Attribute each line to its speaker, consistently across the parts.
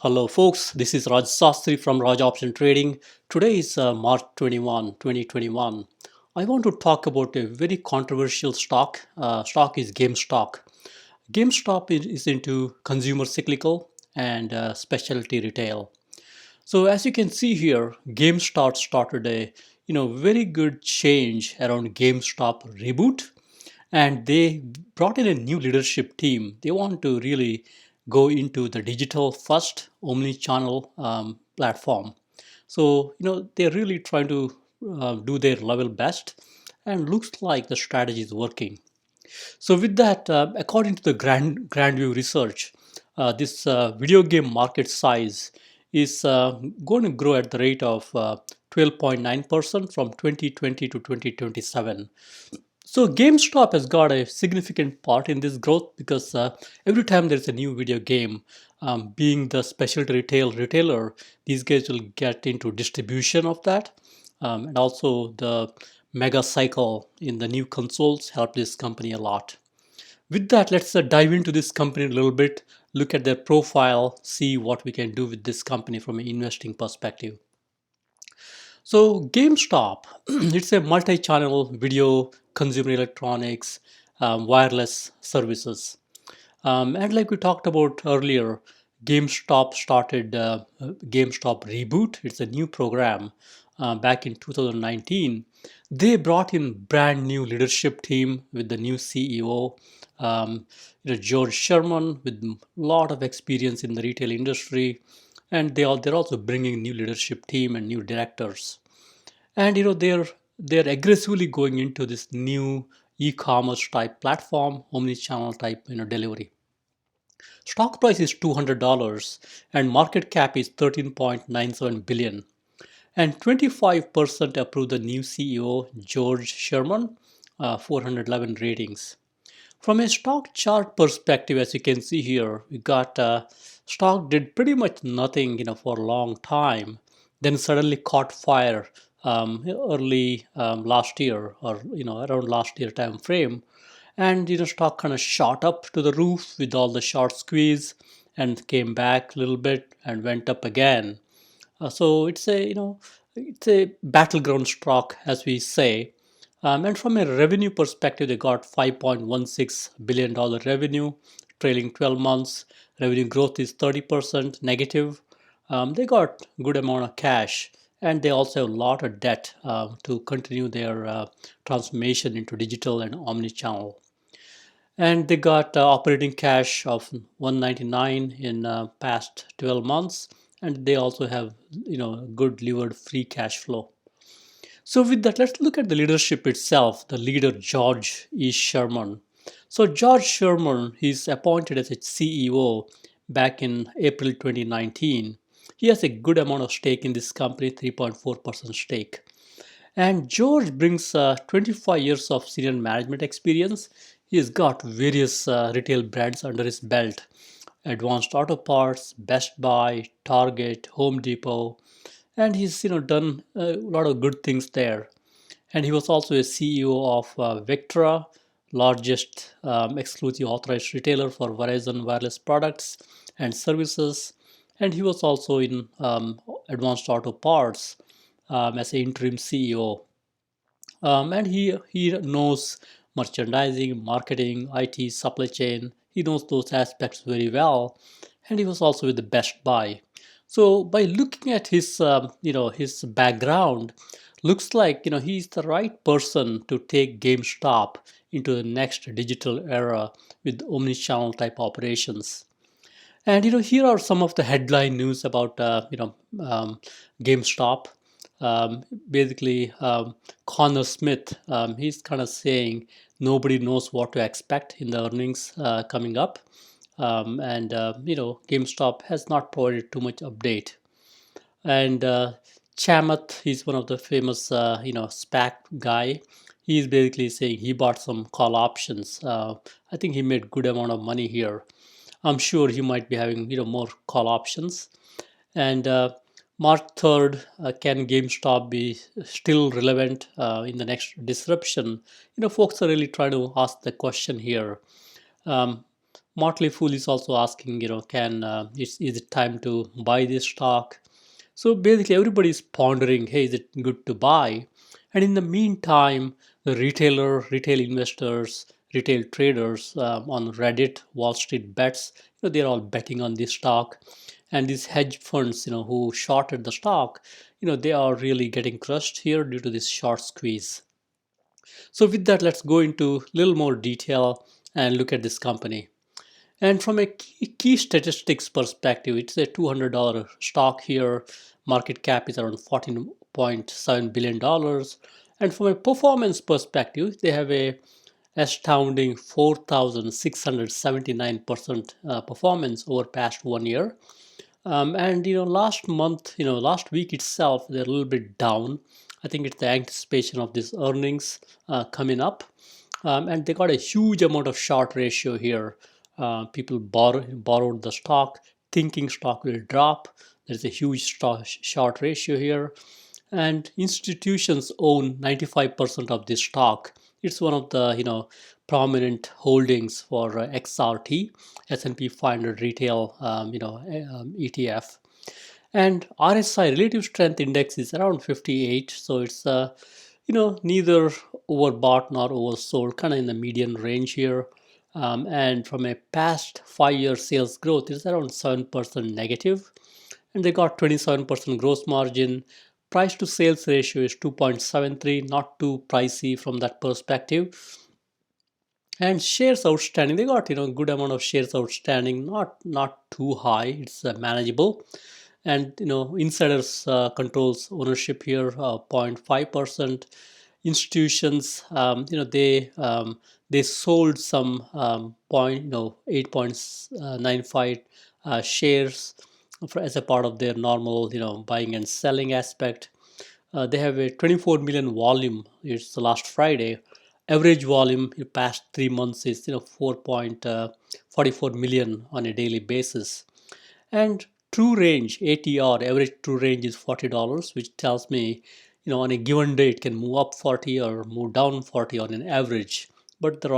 Speaker 1: Hello, folks. This is Raj Sastry from Raj Option Trading. Today is March 21, 2021. I want to talk about a very controversial stock. Stock is GameStop. GameStop is into consumer cyclical and specialty retail. So as you can see here, GameStop started a very good change around GameStop Reboot, and they brought in a new leadership team. They want to really go into the digital first omni-channel platform. So they're really trying to do their level best, and looks like the strategy is working. So with that, according to the Grandview research, this video game market size is going to grow at the rate of 12.9% from 2020 to 2027. So GameStop has got a significant part in this growth because every time there's a new video game, being the specialty retailer, these guys will get into distribution of that, and also the mega cycle in the new consoles help this company a lot. With that, let's dive into this company a little bit, look at their profile, see what we can do with this company from an investing perspective. So GameStop, it's a multi-channel video, consumer electronics, wireless services. And like we talked about earlier, GameStop started GameStop Reboot. It's a new program back in 2019. They brought in brand new leadership team with the new CEO, George Sherman, with a lot of experience in the retail industry, and they're also bringing new leadership team and new directors. And they're aggressively going into this new e-commerce type platform, omni-channel type delivery. Stock price is $200 and market cap is 13.97 billion. And 25% approved the new CEO George Sherman, 411 ratings. From a stock chart perspective, as you can see here, we got stock did pretty much nothing, for a long time, then suddenly caught fire early last year, or around last year time frame, and stock kind of shot up to the roof with all the short squeeze, and came back a little bit and went up again. So it's a battleground stock, as we say. And from a revenue perspective, they got $5.16 billion revenue, trailing 12 months. Revenue growth is 30% negative. They got good amount of cash, and they also have a lot of debt to continue their transformation into digital and omni-channel. And they got operating cash of 199 in past 12 months, and they also have good levered free cash flow. So with that, let's look at the leadership itself. The leader, George E. Sherman. So George Sherman, he's appointed as its CEO back in April 2019. He has a good amount of stake in this company, 3.4% stake. And George brings 25 years of senior management experience. He's got various retail brands under his belt: Advanced Auto Parts, Best Buy, Target, Home Depot, and he's done a lot of good things there. And he was also a CEO of Vectra, largest exclusive authorized retailer for Verizon wireless products and services. And he was also in Advanced Auto Parts as an interim CEO. And he knows merchandising, marketing, IT, supply chain. He knows those aspects very well, and he was also with the Best Buy. So by looking at his his background, looks like he's the right person to take GameStop into the next digital era with omni-channel type operations. And here are some of the headline news about GameStop. Basically, Connor Smith, he's kind of saying nobody knows what to expect in the earnings coming up, and GameStop has not provided too much update. And Chamath, he's one of the famous SPAC guy. He's basically saying he bought some call options. I think he made good amount of money here. I'm sure he might be having more call options. And March 3rd, can GameStop be still relevant in the next disruption? Folks are really trying to ask the question here. Um, Motley Fool is also asking, can is it time to buy this stock? So basically, everybody is pondering, hey, is it good to buy? And in the meantime, the retail investors, retail traders on Reddit, Wall Street bets, they're all betting on this stock. And these hedge funds, who shorted the stock, they are really getting crushed here due to this short squeeze. So with that, let's go into a little more detail and look at this company. And from a key statistics perspective, it's a $200 stock here. Market cap is around $14.7 billion. And from a performance perspective, they have a astounding 4,679% performance over past 1 year. And last month, last week itself, they're a little bit down. I think it's the anticipation of these earnings coming up, and they got a huge amount of short ratio here. People borrowed the stock, thinking stock will drop. There's a huge short ratio here, and institutions own 95% of this stock. It's one of the prominent holdings for XRT, S&P 500 retail ETF. And RSI, relative strength index, is around 58, so it's neither overbought nor oversold, kind of in the median range here. And from a past 5 year sales growth, it's around 7% negative, and they got 27% gross margin. Price to sales ratio is 2.73, not too pricey from that perspective. And shares outstanding, they got good amount of shares outstanding, not too high, it's manageable. And insiders controls ownership here, 0.5%. Institutions, they sold some 8.95 shares as a part of their normal buying and selling aspect. They have a 24 million volume. It's the last Friday. Average volume in past 3 months is 4.44 million on a daily basis. And true range ATR, average true range, is $40, which tells me on a given day it can move up 40 or move down 40 on an average. But it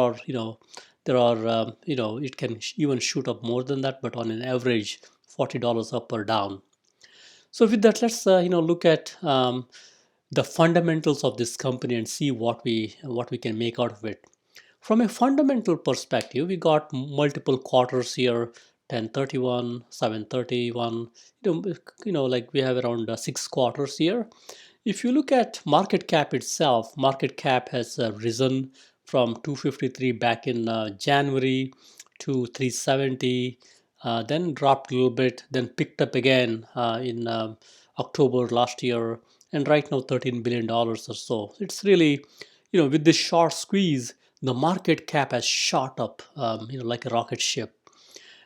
Speaker 1: can even shoot up more than that. But on an average, $40 up or down. So with that, let's look at the fundamentals of this company and see what we can make out of it. From a fundamental perspective, we got multiple quarters here: 1031, 731. Like we have around 6 quarters here. If you look at market cap itself, market cap has risen from 253 back in January to 370, then dropped a little bit, then picked up again in October last year, and right now $13 billion dollars or so. It's really, with this short squeeze, the market cap has shot up, like a rocket ship.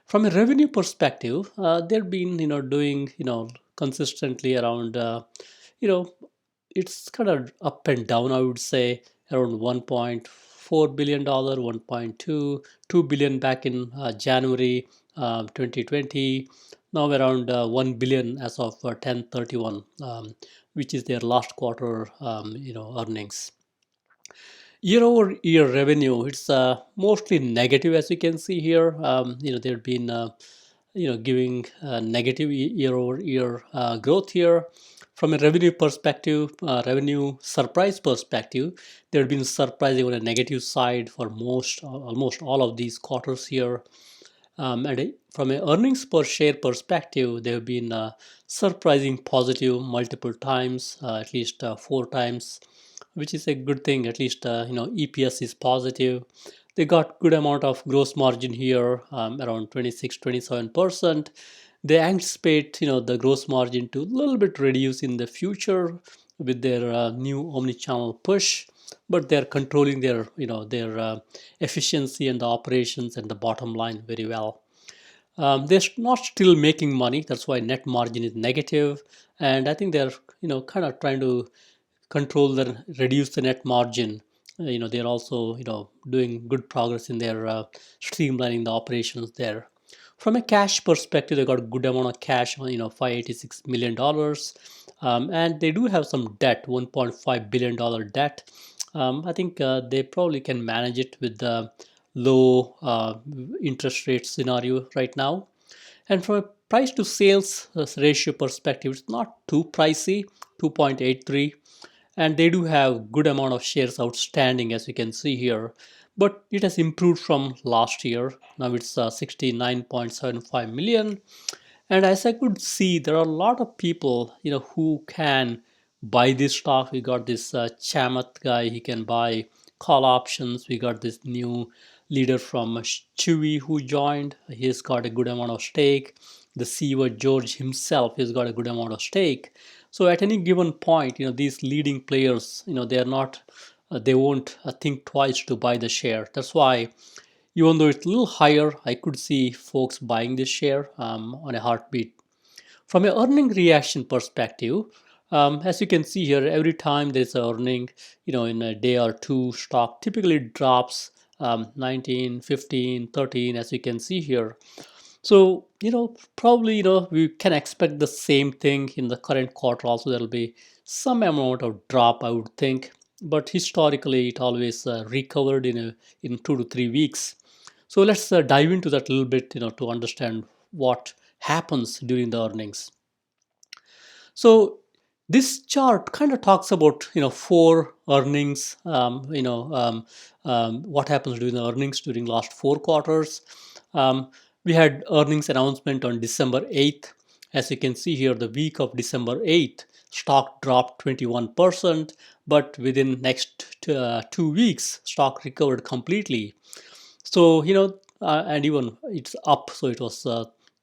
Speaker 1: From a revenue perspective, they've been, doing, consistently around, you know, it's kind of up and down, I would say, around $1.4 billion, 1.2, 2 billion back in January 2020, now around 1 billion as of 1031, which is their last quarter, earnings. Year over year revenue, it's mostly negative, as you can see here. They've been giving negative year over year growth here. From a revenue perspective, revenue surprise perspective, they've been surprising on a negative side for almost all of these quarters here. And from an earnings per share perspective, they've been surprising positive multiple times, at least 4 times, which is a good thing. At least EPS is positive. They got good amount of gross margin here, around 26-27%. They anticipate the gross margin to a little bit reduce in the future with their new omnichannel push, but they're controlling their efficiency and the operations and the bottom line very well. They're not still making money. That's why net margin is negative, and I think they're kind of trying to reduce the net margin. They're also doing good progress in their streamlining the operations there. From a cash perspective, they got a good amount of cash, $586 million, and they do have some debt, $1.5 billion debt. I think they probably can manage it with the low interest rate scenario right now. And from a price to sales ratio perspective, it's not too pricey, 2.83, and they do have good amount of shares outstanding, as you can see here, but it has improved from last year. Now it's 69.75 million. And as I could see, there are a lot of people, who can buy this stock. We got this Chamath guy; he can buy call options. We got this new leader from Chewy who joined. He's got a good amount of stake. The CEO George himself has got a good amount of stake. So at any given point, these leading players, they are not, they won't think twice to buy the share. That's why even though it's a little higher, I could see folks buying this share on a heartbeat. From an earning reaction perspective, as you can see here, every time there's an earning, in a day or two, stock typically drops 19, 15, 13, as you can see here. So, probably, we can expect the same thing in the current quarter also. There'll be some amount of drop, I would think. But historically, it always recovered in 2 to 3 weeks. So let's dive into that a little bit, to understand what happens during the earnings. So this chart kind of talks about four earnings. What happens during the earnings during last 4 quarters. We had earnings announcement on December 8th. As you can see here, the week of December 8th, stock dropped 21%, but within next 2 weeks, stock recovered completely. So, and even it's up. So it was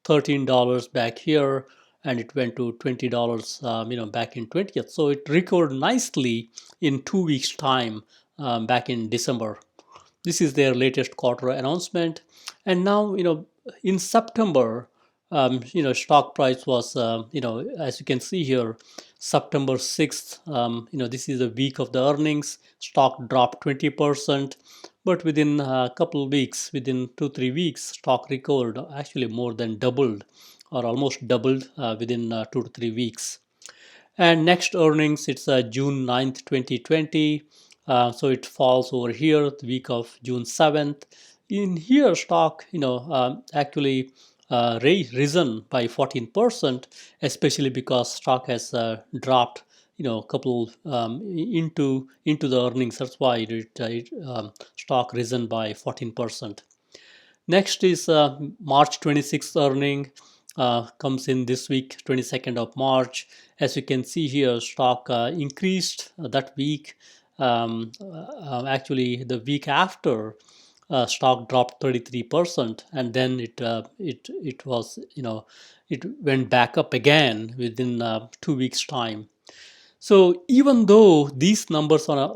Speaker 1: $13 back here, and it went to $20, back in 20th. So it recovered nicely in 2 weeks' time back in December. This is their latest quarter announcement. And now, in September, stock price was, as you can see here, September 6th, this is the week of the earnings. Stock dropped 20%, but within a couple of weeks, within 2, 3 weeks, stock recovered, actually more than doubled or almost doubled within 2 to 3 weeks. And next earnings, it's June 9th, 2020. So it falls over here, the week of June 7th. In here, stock, actually risen by 14%, especially because stock has dropped, a couple into the earnings. That's why stock risen by 14%. Next is March 26th earning, comes in this week, 22nd of March. As you can see here, stock increased that week. Actually, the week after, stock dropped 33%, and then it was, it went back up again within 2 weeks' time. So even though these numbers are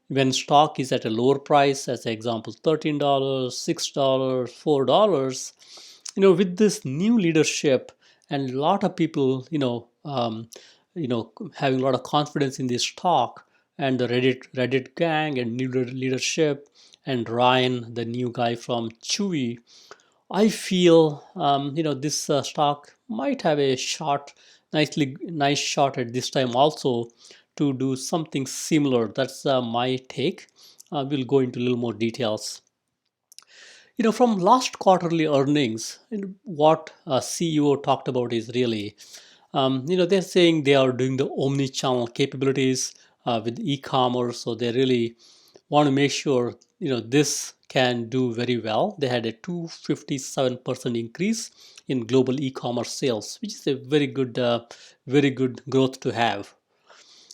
Speaker 1: when stock is at a lower price, as example, $13, $6, $4, with this new leadership and a lot of people, having a lot of confidence in this stock, and the Reddit gang and new leadership, and Ryan, the new guy from Chewy, I feel this stock might have a nice shot at this time also to do something similar. That's my take. We'll go into a little more details. From last quarterly earnings, what CEO talked about is really, they're saying they are doing the omni-channel capabilities with e-commerce, so they really want to make sure this can do very well. They had a 257% increase in global e-commerce sales, which is a very good growth to have.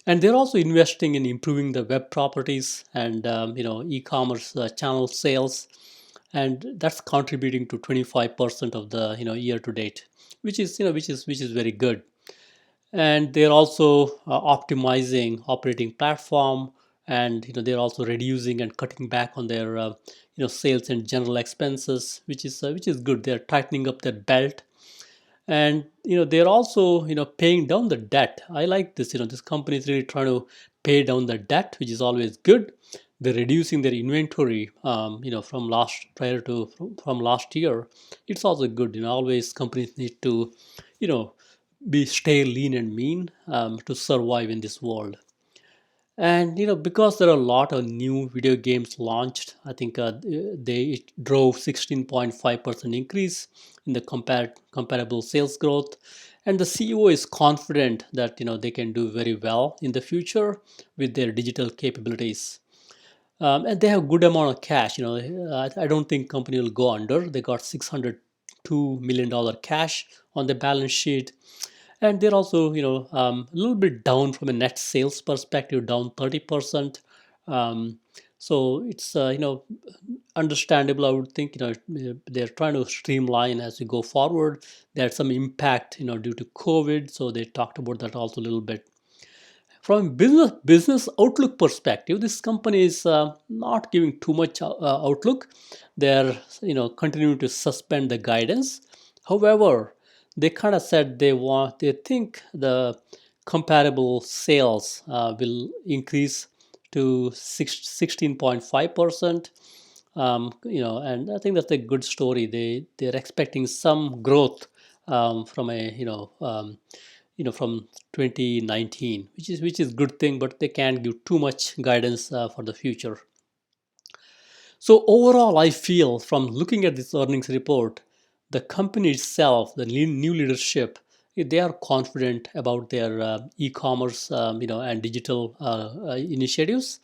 Speaker 1: And they're also investing in improving the web properties and e-commerce channel sales, and that's contributing to 25% of the year to date, which is very good. And they're also optimizing operating platform, and they're also reducing and cutting back on their sales and general expenses, which is good. They're tightening up their belt, and they're also paying down the debt. I like this. This company is really trying to pay down the debt, which is always good. They're reducing their inventory from last year. It's also good. Always companies need to you know be stay lean and mean to survive in this world. And because there are a lot of new video games launched, I think they it drove 16.5% increase in the comparable sales growth. And the CEO is confident that they can do very well in the future with their digital capabilities. And they have good amount of cash. I don't think company will go under. They got $602 million cash on the balance sheet, and they're also a little bit down from a net sales perspective, down 30%. Um, so it's understandable. I would think they're trying to streamline as we go forward. They had some impact due to COVID, so they talked about that also a little bit. From a business outlook perspective, this company is not giving too much outlook. They're continuing to suspend the guidance. However, they kind of said they think the comparable sales will increase to 16.5%. And I think that's a good story. They're expecting some growth from a from 2019, which is good thing, but they can't give too much guidance for the future. So overall, I feel from looking at this earnings report, the company itself, the new leadership, they are confident about their e-commerce, and digital initiatives,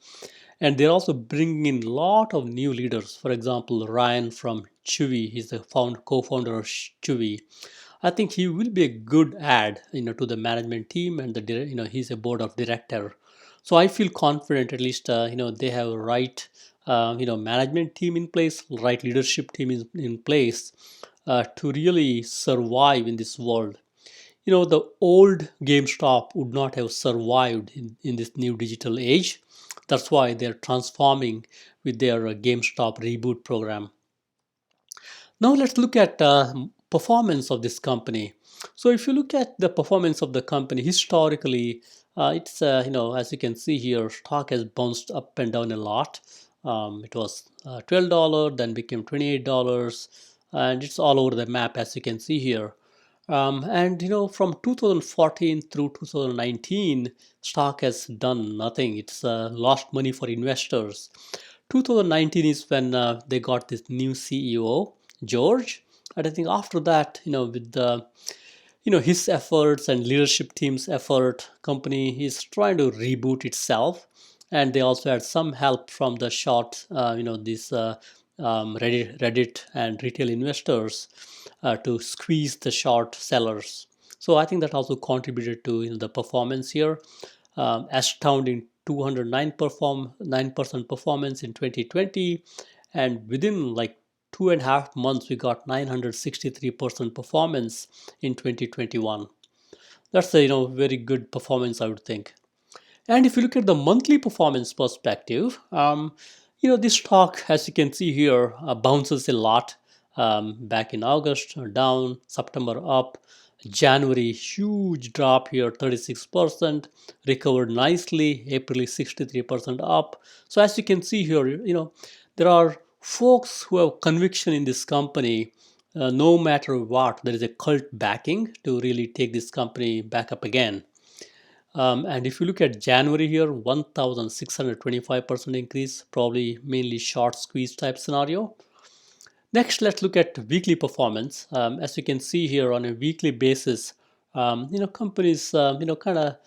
Speaker 1: and they're also bringing in a lot of new leaders. For example, Ryan from Chewy, he's the co-founder of Chewy. I think he will be a good add, to the management team, and he's a board of director. So I feel confident, at least, they have a right, management team in place, right leadership team in place to really survive in this world. The old GameStop would not have survived in this new digital age. That's why they're transforming with their GameStop Reboot program. Now let's look at performance of this company. So if you look at the performance of the company historically, it's as you can see here, stock has bounced up and down a lot. It was $12, then became $28, and it's all over the map as you can see here. And from 2014 through 2019, stock has done nothing. It's lost money for investors. 2019 is when they got this new CEO, George. And I think after that, with the his efforts and leadership team's effort, company is trying to reboot itself. And they also had some help from the short, these Reddit and retail investors to squeeze the short sellers. So I think that also contributed to the performance here. Astounding 209% performance in 2020, and within like 2.5 months we got 963% performance in 2021. That's a very good performance, I would think. And if you look at the monthly performance perspective, this stock, as you can see here, bounces a lot. Back in August, down, September up, January, huge drop here, 36%, recovered nicely, April is 63% up. So as you can see here, there are folks who have conviction in this company. No matter what, there is a cult backing to really take this company back up again. And if you look at January here, 1,625% increase, probably mainly short squeeze type scenario. Next, let's look at weekly performance. As you can see here, on a weekly basis, companies, kind of,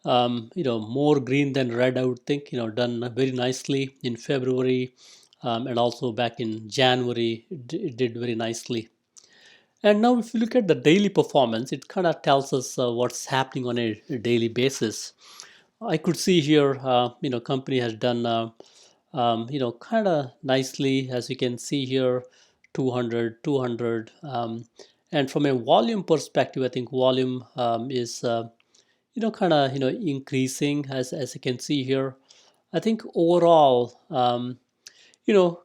Speaker 1: more green than red, I would think, done very nicely in February, and also back in January, it did very nicely. And now, if you look at the daily performance, it kind of tells us what's happening on a daily basis. I could see here, company has done, kind of nicely, as you can see here, 200, 200. And from a volume perspective, I think volume is, kind of, increasing as you can see here. I think overall,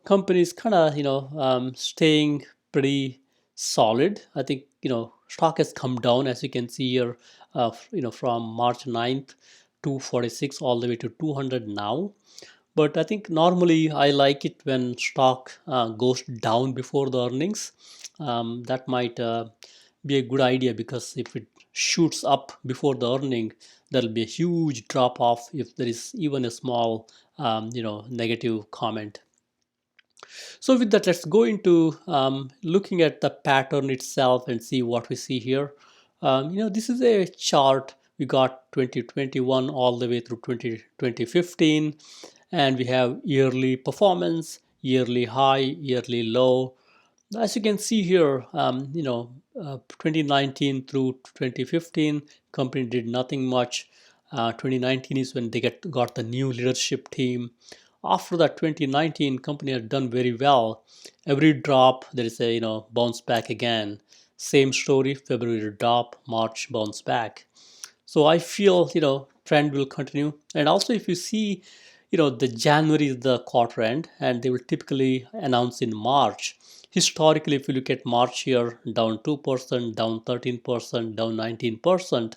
Speaker 1: companies kind of, staying pretty solid. I think, stock has come down, as you can see here, from March 9th to 46 all the way to 200 now. But I think normally I like it when stock goes down before the earnings. That might be a good idea, because if it shoots up before the earning, there'll be a huge drop off if there is even a small negative comment. So with that, let's go into looking at the pattern itself and see what we see here. This is a chart. We got 2021 all the way through 2015, and we have yearly performance, yearly high, yearly low. As you can see here, 2019 through 2015, company did nothing much. 2019 is when they got the new leadership team. After that, 2019 company had done very well. Every drop there is a bounce back again. Same story. February drop, March bounce back. So I feel trend will continue. And also if you see, the January is the quarter end, and they will typically announce in March. Historically, if you look at March here, down 2%, down 13%, down 19%,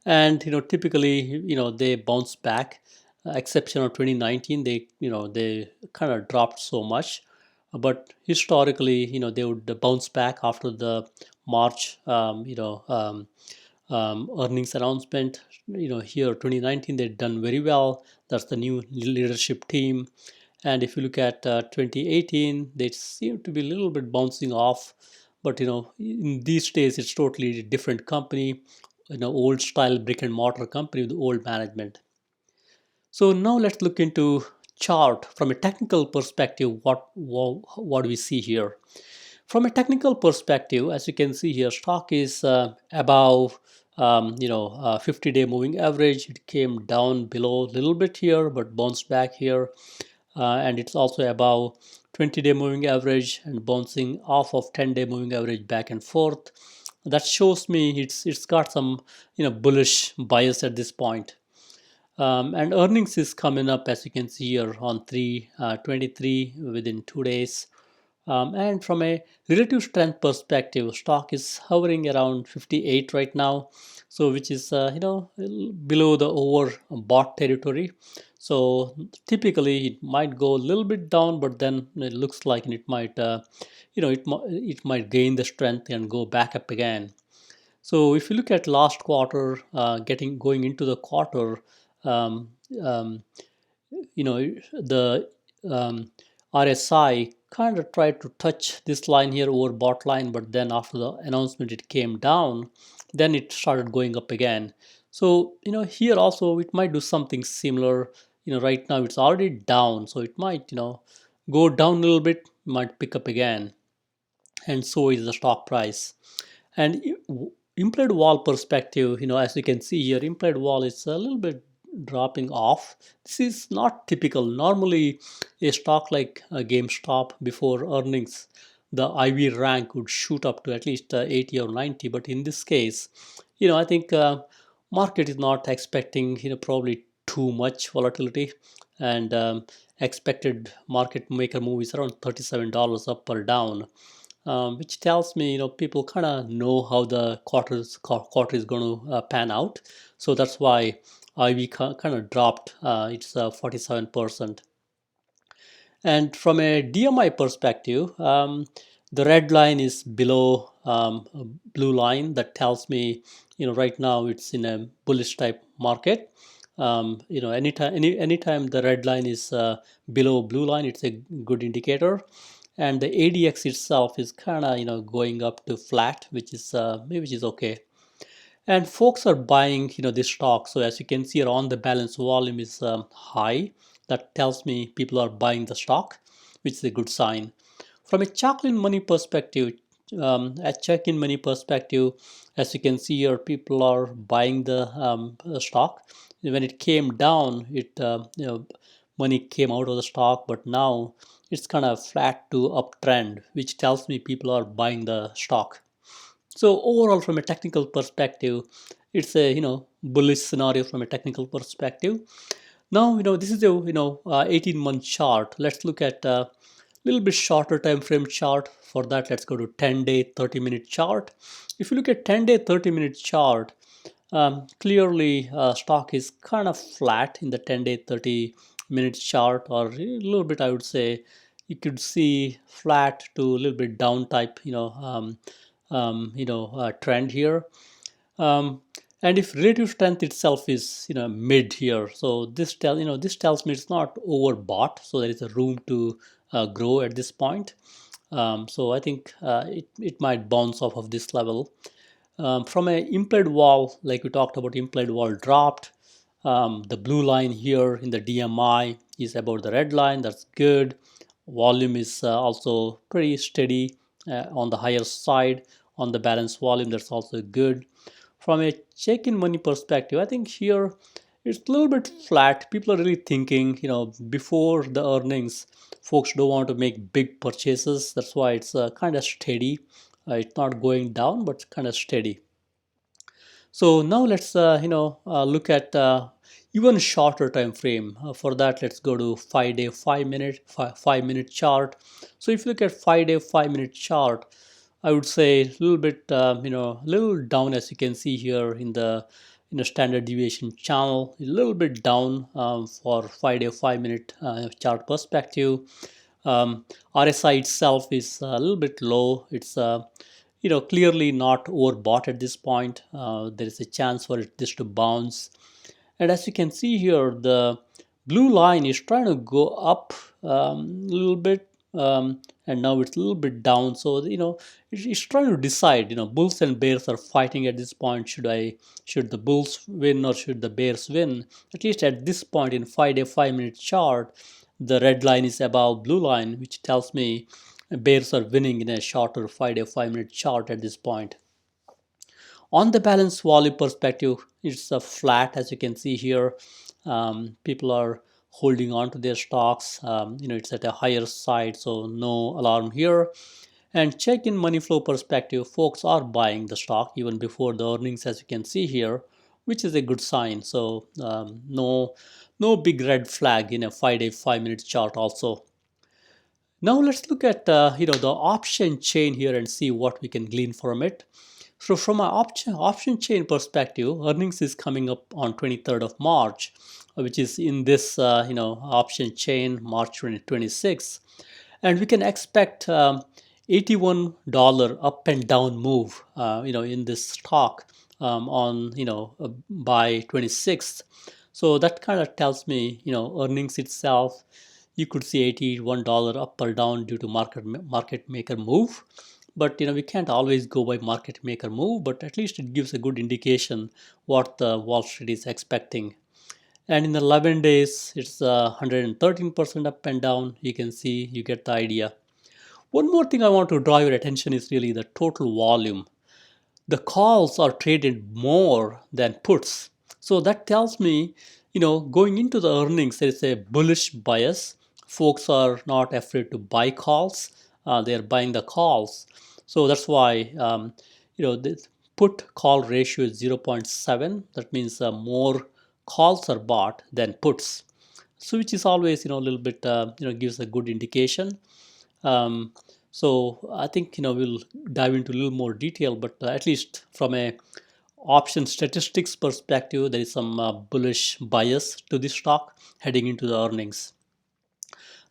Speaker 1: and typically they bounce back. Exception of 2019, they kind of dropped so much, but historically they would bounce back after the March earnings announcement. Here 2019 they've done very well. That's the new leadership team. And if you look at 2018, they seem to be a little bit bouncing off, but in these days it's totally different company, old style brick and mortar company with old management. So now let's look into chart from a technical perspective. What do we see here? From a technical perspective, as you can see here, stock is above 50-day moving average. It came down below a little bit here, but bounced back here, and it's also above 20-day moving average and bouncing off of 10-day moving average back and forth. That shows me it's got some bullish bias at this point. And earnings is coming up, as you can see here, on 3/23 within 2 days. And from a relative strength perspective, stock is hovering around 58 right now, so which is below the overbought territory. So typically it might go a little bit down, but then it looks like it might it might gain the strength and go back up again. So if you look at last quarter, going into the quarter, um, um, the RSI kind of tried to touch this line here over bot line, but then after the announcement it came down, then it started going up again. So here also it might do something similar. Right now it's already down, so it might go down a little bit, might pick up again, and so is the stock price. And implied wall perspective, as you can see here, implied wall is a little bit dropping off. This is not typical. Normally, a stock like GameStop before earnings, the IV rank would shoot up to at least 80 or 90. But in this case, I think market is not expecting, probably too much volatility, and expected market maker move is around $37 up or down, which tells me people kind of know how the quarter is going to pan out. So that's why IV kind of dropped. It's 47%. And from a DMI perspective, the red line is below a blue line. That tells me right now it's in a bullish type market. Anytime the red line is below blue line, it's a good indicator. And the ADX itself is kind of going up to flat, which is okay. And folks are buying this stock. So as you can see here, on the balance volume is high. That tells me people are buying the stock, which is a good sign. From a check-in money perspective, as you can see here, people are buying the stock. When it came down, money came out of the stock, but now it's kind of flat to uptrend, which tells me people are buying the stock. So overall, from a technical perspective, it's a bullish scenario from a technical perspective. Now this is a 18-month chart. Let's look at a little bit shorter time frame chart. For that, let's go to 10-day, 30-minute chart. If you look at 10-day, 30-minute chart, clearly stock is kind of flat in the 10-day, 30-minute chart, or a little bit, I would say, you could see flat to a little bit down type trend here. Um, and if relative strength itself is mid here, so this tells me it's not overbought, so there is a room to grow at this point. So I think it might bounce off of this level. From a implied wall, like we talked about, implied wall dropped. The blue line here in the DMI is about the red line. That's good. Volume is also pretty steady on the higher side. On the balance volume, that's also good. From a check-in money perspective, I think here it's a little bit flat. People are really thinking, before the earnings, folks don't want to make big purchases. That's why it's kind of steady. It's not going down, but kind of steady. So now let's look at even shorter time frame. For that, let's go to 5 day, 5 minute, 5 minute chart. So if you look at 5 day, 5 minute chart, I would say a little bit, a little down, as you can see here in the standard deviation channel, a little bit down for 5 day, 5 minute chart perspective. Um, RSI itself is a little bit low. It's clearly not overbought at this point. There is a chance for this to bounce. And as you can see here, the blue line is trying to go up a little bit, and now it's a little bit down. So it's trying to decide. Bulls and bears are fighting at this point. Should the bulls win or should the bears win? At least at this point in 5 day, 5 minute chart, the red line is above blue line, which tells me bears are winning in a shorter 5 day, 5 minute chart at this point. On the balance volume perspective, it's a flat, as you can see here. People are holding on to their stocks. It's at a higher side, so no alarm here. And check in money flow perspective, folks are buying the stock even before the earnings, as you can see here, which is a good sign. So no big red flag in a 5 day, 5 minute chart also. Now let's look at the option chain here and see what we can glean from it. So from an option chain perspective, earnings is coming up on 23rd of March, which is in this option chain March 2026, and we can expect $81 up and down move in this stock on by 26th. So that kind of tells me earnings itself, you could see $81 up or down due to market maker move. But we can't always go by market maker move, but at least it gives a good indication what the Wall Street is expecting. And in the 11 days, it's 113% up and down. You can see, you get the idea. One more thing I want to draw your attention is really the total volume. The calls are traded more than puts. So that tells me, going into the earnings, there is a bullish bias. Folks are not afraid to buy calls. They're buying the calls. So that's why, the put call ratio is 0.7. That means more calls are bought than puts. So which is always, a little bit, gives a good indication. Um, so I think we'll dive into a little more detail, but at least from a option statistics perspective, there is some bullish bias to this stock heading into the earnings.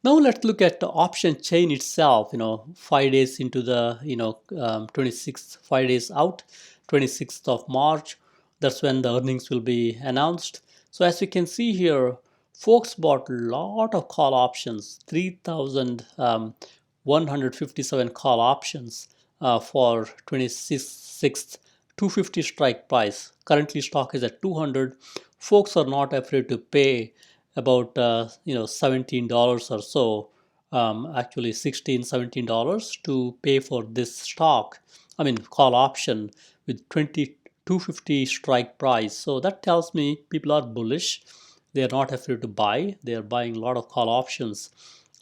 Speaker 1: Now let's look at the option chain itself. 5 days into the 26th, 5 days out, 26th of March. That's when the earnings will be announced. So as you can see here, folks bought a lot of call options, 3,157 call options for 26th 250 strike price. Currently stock is at 200. Folks are not afraid to pay about $17 or so, actually 16 $17 to pay for this stock, I mean call option, with 2250 strike price. So that tells me people are bullish. They are not afraid to buy. They are buying a lot of call options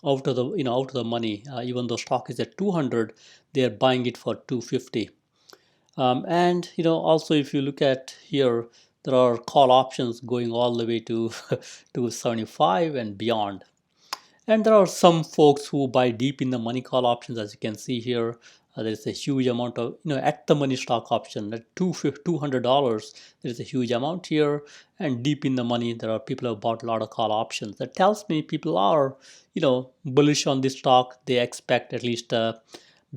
Speaker 1: out of the out of the money. Even though stock is at 200, they are buying it for 250. And also, if you look at here, there are call options going all the way to to 75 and beyond. And there are some folks who buy deep in the money call options, as you can see here. There is a huge amount of at the money stock option at $200. There is a huge amount here, and deep in the money, there are people who have bought a lot of call options. That tells me people are bullish on this stock. They expect at least a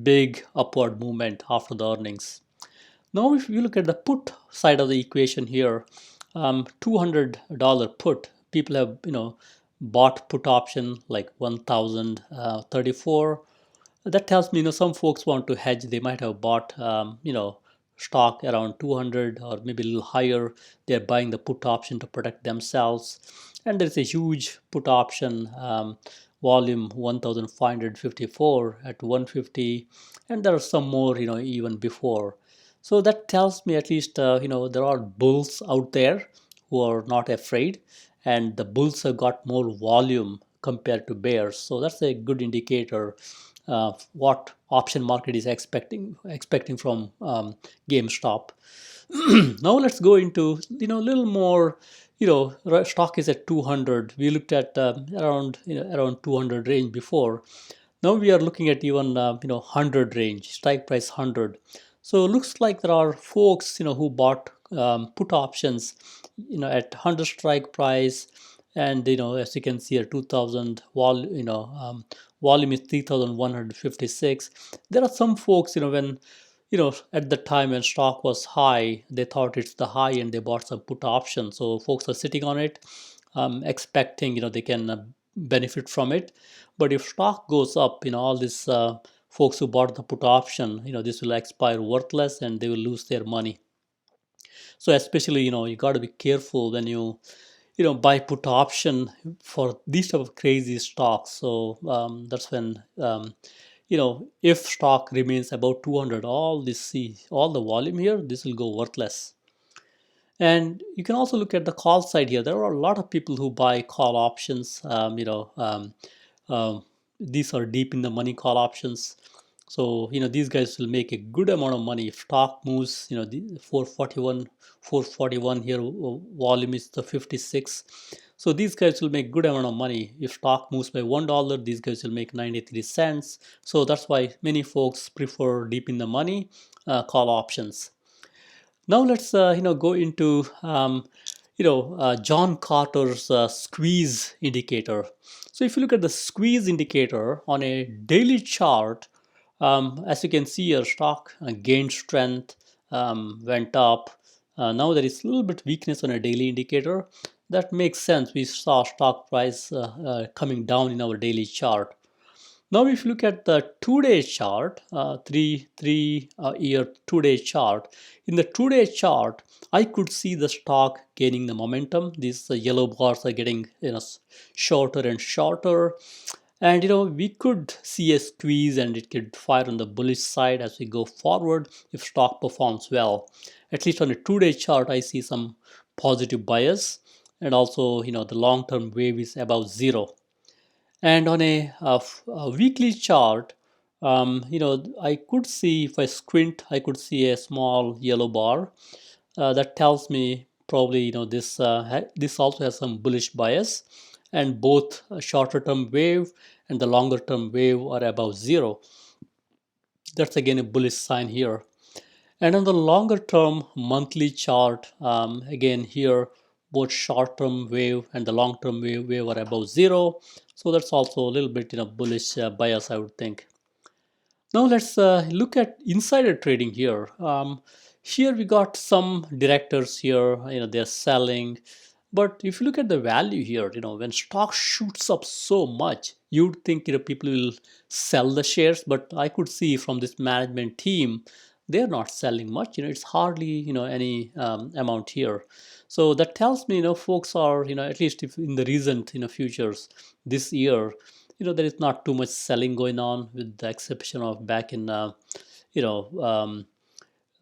Speaker 1: big upward movement after the earnings. Now, if you look at the put side of the equation here, $200 put, people have bought put option like 1,034. That tells me some folks want to hedge. They might have bought stock around 200 or maybe a little higher. They're buying the put option to protect themselves, and there's a huge put option volume 1,554 at 150, and there are some more even before. So that tells me at least there are bulls out there who are not afraid, and the bulls have got more volume compared to bears. So that's a good indicator what option market is expecting from GameStop. Now let's go into a little more. Stock is at 200. We looked at around 200 range before. Now we are looking at even 100 range, strike price 100. So it looks like there are folks who bought put options at 100 strike price, and as you can see here 2000 volume is 3156. There are some folks when at the time when stock was high, they thought it's the high and they bought some put option. So folks are sitting on it, expecting they can benefit from it. But if stock goes up, all these folks who bought the put option, this will expire worthless and they will lose their money. So especially you got to be careful when you buy put option for these type of crazy stocks. So that's when if stock remains about 200, all the volume here, this will go worthless. And you can also look at the call side here. There are a lot of people who buy call options. These are deep in the money call options. So these guys will make a good amount of money if stock moves. The 441 here volume is the 56. So these guys will make good amount of money if stock moves by $1. These guys will make 93 cents. So that's why many folks prefer deep in the money call options. Now let's go into John Carter's squeeze indicator. So if you look at the squeeze indicator on a daily chart, as you can see, your stock gained strength, went up. Now there is a little bit weakness on a daily indicator. That makes sense. We saw stock price coming down in our daily chart. Now, if you look at the 2-day chart, three year 2-day chart, in the 2-day chart, I could see the stock gaining the momentum. These yellow bars are getting shorter and shorter, and we could see a squeeze, and it could fire on the bullish side as we go forward if stock performs well. At least on a 2-day chart, I see some positive bias, and also the long-term wave is above zero. And on a weekly chart, I could see, if I squint, I could see a small yellow bar. That tells me probably this also has some bullish bias, and both a shorter term wave and the longer term wave are above zero. That's again a bullish sign here. And on the longer term monthly chart, again here, both short term wave and the long term wave are above zero. So that's also a little bit bullish bias, I would think. Now let's look at insider trading here. Here we got some directors here, they're selling. But if you look at the value here, when stock shoots up so much, you'd think people will sell the shares. But I could see from this management team, they're not selling much. It's hardly any amount here. So that tells me folks are at least if in the recent futures this year, there is not too much selling going on, with the exception of back in you know um,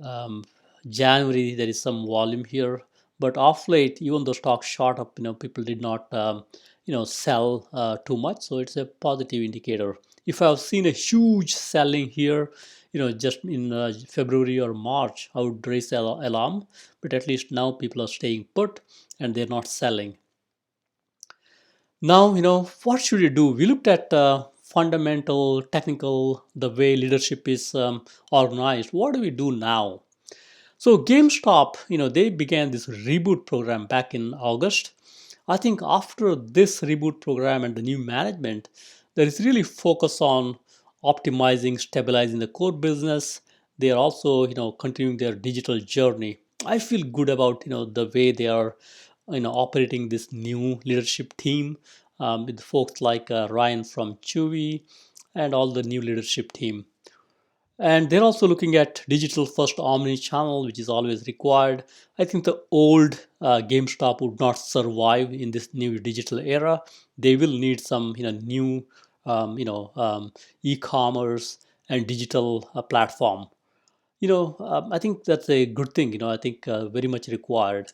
Speaker 1: um, January. There is some volume here, but off late, even though stock shot up, people did not sell too much. So it's a positive indicator. If I've seen a huge selling here, just in February or March, I would raise the alarm. But at least now people are staying put and they're not selling. Now, what should you do? We looked at fundamental, technical, the way leadership is organized. What do we do now? So GameStop, they began this reboot program back in August. I think after this reboot program and the new management, there is really focus on optimizing, stabilizing the core business. They are also continuing their digital journey. I feel good about the way they are operating this new leadership team, with folks like Ryan from Chewy and all the new leadership team. And they're also looking at digital first omni channel, which is always required. I think the old GameStop would not survive in this new digital era. They will need some new e-commerce and digital platform. I think that's a good thing. I think very much required.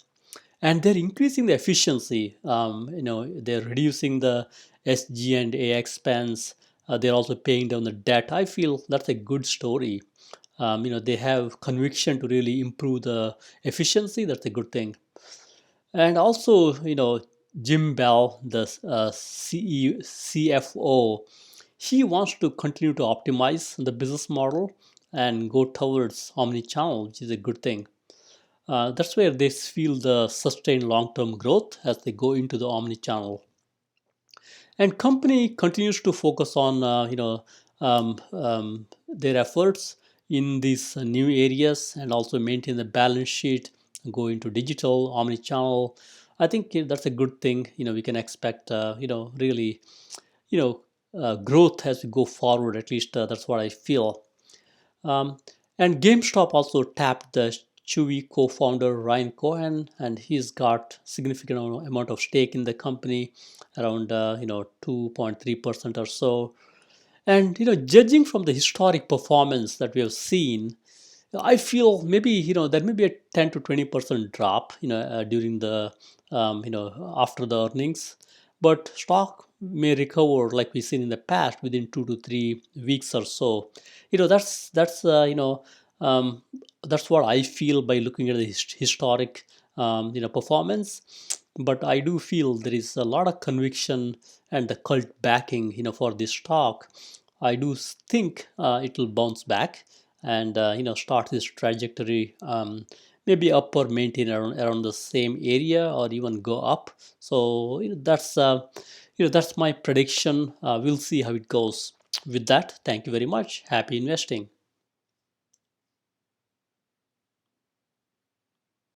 Speaker 1: And they're increasing the efficiency. They're reducing the SG&A expense. They're also paying down the debt. I feel that's a good story. They have conviction to really improve the efficiency. That's a good thing. And also, Jim Bell, the CFO, he wants to continue to optimize the business model and go towards omni-channel, which is a good thing. That's where they feel the sustained long-term growth as they go into the omni-channel. And company continues to focus on their efforts in these new areas and also maintain the balance sheet, go into digital omni-channel. I think that's a good thing. We can expect really you know growth as we go forward. At least that's what I feel. um, and GameStop also tapped the Chewy co-founder Ryan Cohen, and he's got significant amount of stake in the company, around 2.3% or so. And judging from the historic performance that we have seen, I feel maybe there may be a 10 to 20% drop during the after the earnings, but stock may recover like we've seen in the past within 2 to 3 weeks or so. You know that's that's uh, you know um, that's what I feel by looking at the historic performance. But I do feel there is a lot of conviction and the cult backing for this stock. I do think it will bounce back and start this trajectory, maybe up or maintain around the same area or even go up. So that's my prediction. We'll see how it goes. With that, thank you very much. Happy investing.